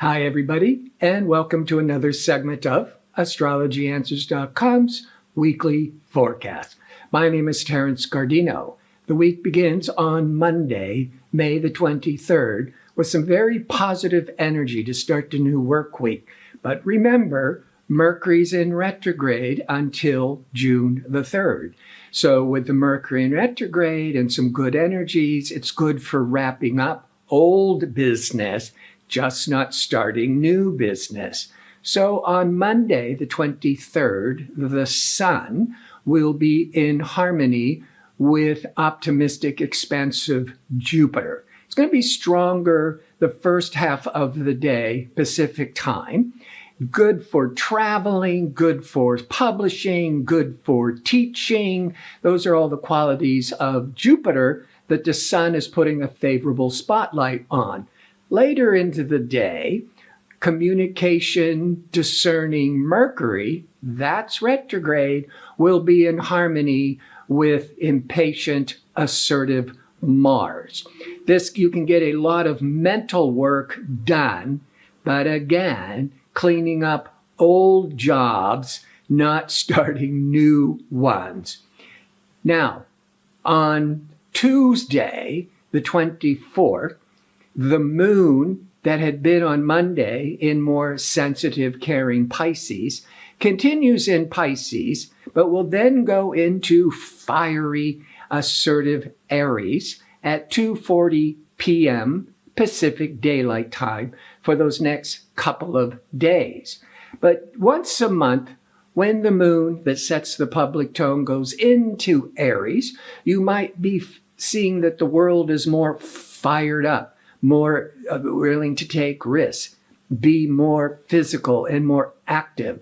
Hi, everybody, and welcome to another segment of AstrologyAnswers.com's weekly forecast. My name is Terence. The week begins on Monday, May the 23rd, with some very positive energy to start the new work week. But remember, Mercury's in retrograde until June the 3rd. So with the Mercury in retrograde and some good energies, it's good for wrapping up old business, just not starting new business. So on Monday, the 23rd, the Sun will be in harmony with optimistic, expansive Jupiter. It's going to be stronger the first half of the day, Pacific time. Good for traveling, good for publishing, good for teaching. Those are all the qualities of Jupiter that the Sun is putting a favorable spotlight on. Later into the day, communication, discerning Mercury, that's retrograde, will be in harmony with impatient, assertive Mars. This, you can get a lot of mental work done, but again, cleaning up old jobs, not starting new ones. Now, on Tuesday, the 24th, the moon that had been on Monday in more sensitive, caring Pisces continues in Pisces, but will then go into fiery, assertive Aries at 2:40 p.m. Pacific Daylight Time for those next couple of days. But once a month, when the moon that sets the public tone goes into Aries, you might be seeing that the world is more fired up, more willing to take risks, be more physical and more active.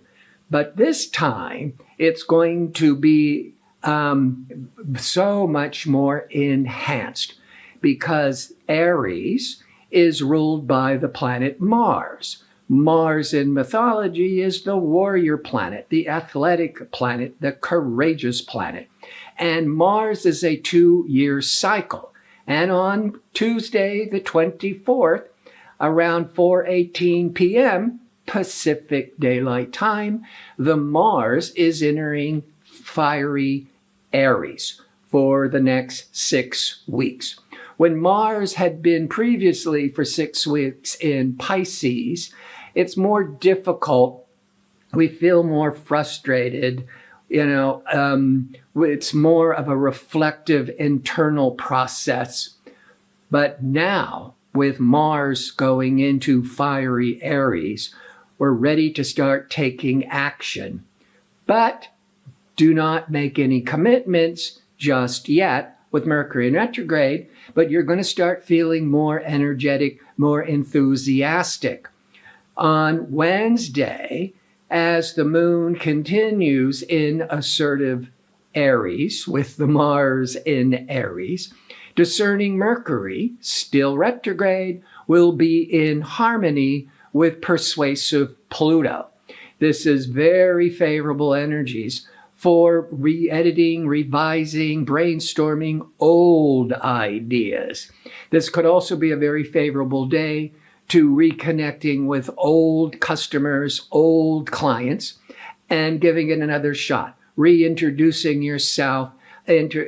But this time, it's going to be so much more enhanced because Aries is ruled by the planet Mars. Mars in mythology is the warrior planet, the athletic planet, the courageous planet. And Mars is a 2-year cycle. And on Tuesday, the 24th, around 4:18 p.m. Pacific Daylight Time, the Mars is entering fiery Aries for the next 6 weeks. When Mars had been previously for 6 weeks in Pisces, it's more difficult. We feel more frustrated. It's more of a reflective internal process. But now, with Mars going into fiery Aries, we're ready to start taking action. But do not make any commitments just yet with Mercury in retrograde, but you're going to start feeling more energetic, more enthusiastic. On Wednesday, as the moon continues in assertive Aries, with the Mars in Aries, discerning Mercury, still retrograde, will be in harmony with persuasive Pluto. This is very favorable energies for re-editing, revising, brainstorming old ideas. This could also be a very favorable day to reconnecting with old customers, old clients, and giving it another shot, reintroducing yourself into,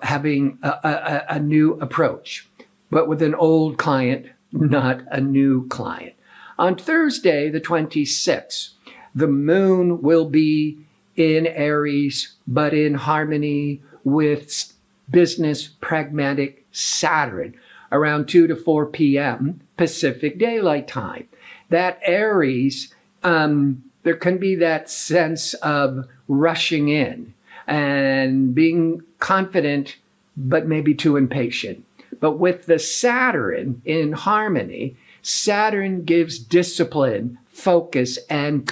having a new approach, but with an old client, not a new client. On Thursday, the 26th, the moon will be in Aries, but in harmony with business pragmatic Saturn, around 2 to 4 p.m. Pacific Daylight Time. That Aries, there can be that sense of rushing in and being confident, but maybe too impatient. But with the Saturn in harmony, Saturn gives discipline, focus, and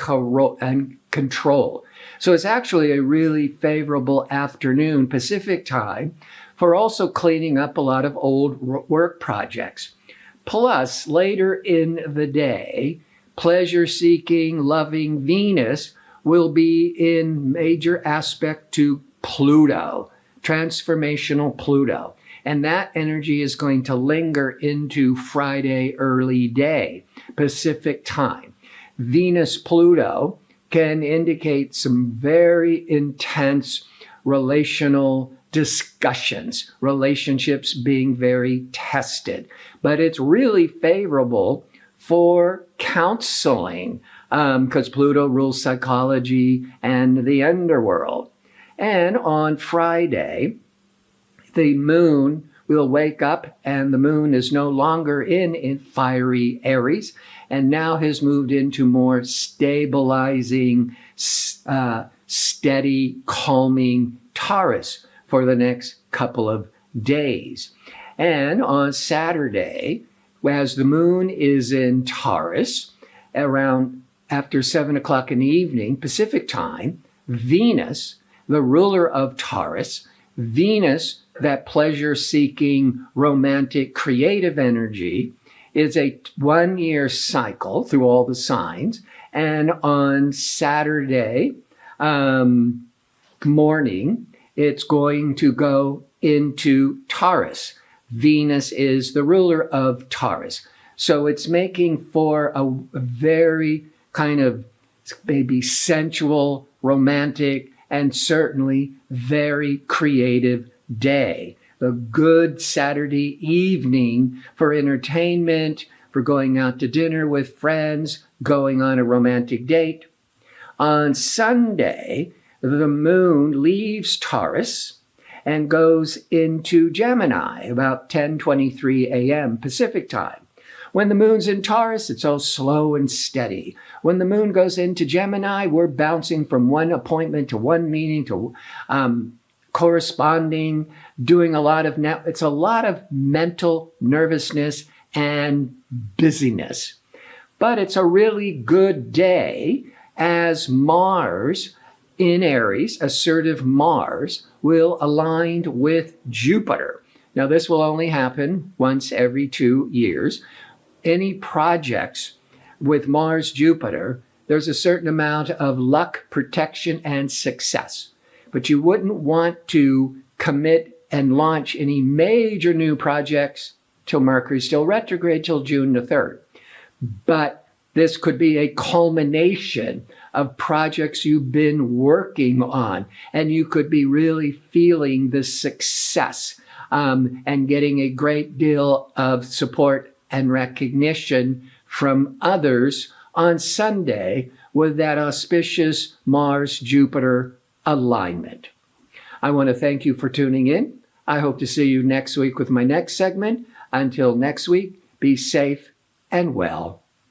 control. So it's actually a really favorable afternoon Pacific time for also cleaning up a lot of old work projects. Plus, later in the day, pleasure-seeking, loving Venus will be in major aspect to Pluto, transformational Pluto. And that energy is going to linger into Friday early day, Pacific time. Venus-Pluto can indicate some very intense relational discussions, relationships being very tested. But it's really favorable for counseling because Pluto rules psychology and the underworld. And on Friday, the moon will wake up and the moon is no longer in fiery Aries and now has moved into more stabilizing, steady, calming Taurus for the next couple of days. And on Saturday, as the moon is in Taurus, around after 7 o'clock in the evening, Pacific time, Venus, the ruler of Taurus, Venus, that pleasure-seeking, romantic, creative energy, is a 1-year cycle through all the signs. And on Saturday morning, it's going to go into Taurus. Venus is the ruler of Taurus. So it's making for a very kind of maybe sensual, romantic, and certainly very creative day. A good Saturday evening for entertainment, for going out to dinner with friends, going on a romantic date. On Sunday, the moon leaves Taurus and goes into Gemini about 10:23 a.m. Pacific time. When the moon's in Taurus, it's all slow and steady. When the moon goes into Gemini, we're bouncing from one appointment to one meeting to corresponding, doing a lot of it's a lot of mental nervousness and busyness. But it's a really good day as Mars in Aries, assertive Mars, will align with Jupiter. Now, this will only happen once every 2 years. Any projects with Mars, Jupiter, there's a certain amount of luck, protection, and success. But you wouldn't want to commit and launch any major new projects till Mercury's still retrograde till June the 3rd. But this could be a culmination of projects you've been working on, and you could be really feeling the success and getting a great deal of support and recognition from others on Sunday with that auspicious Mars-Jupiter alignment. I want to thank you for tuning in. I hope to see you next week with my next segment. Until next week, be safe and well.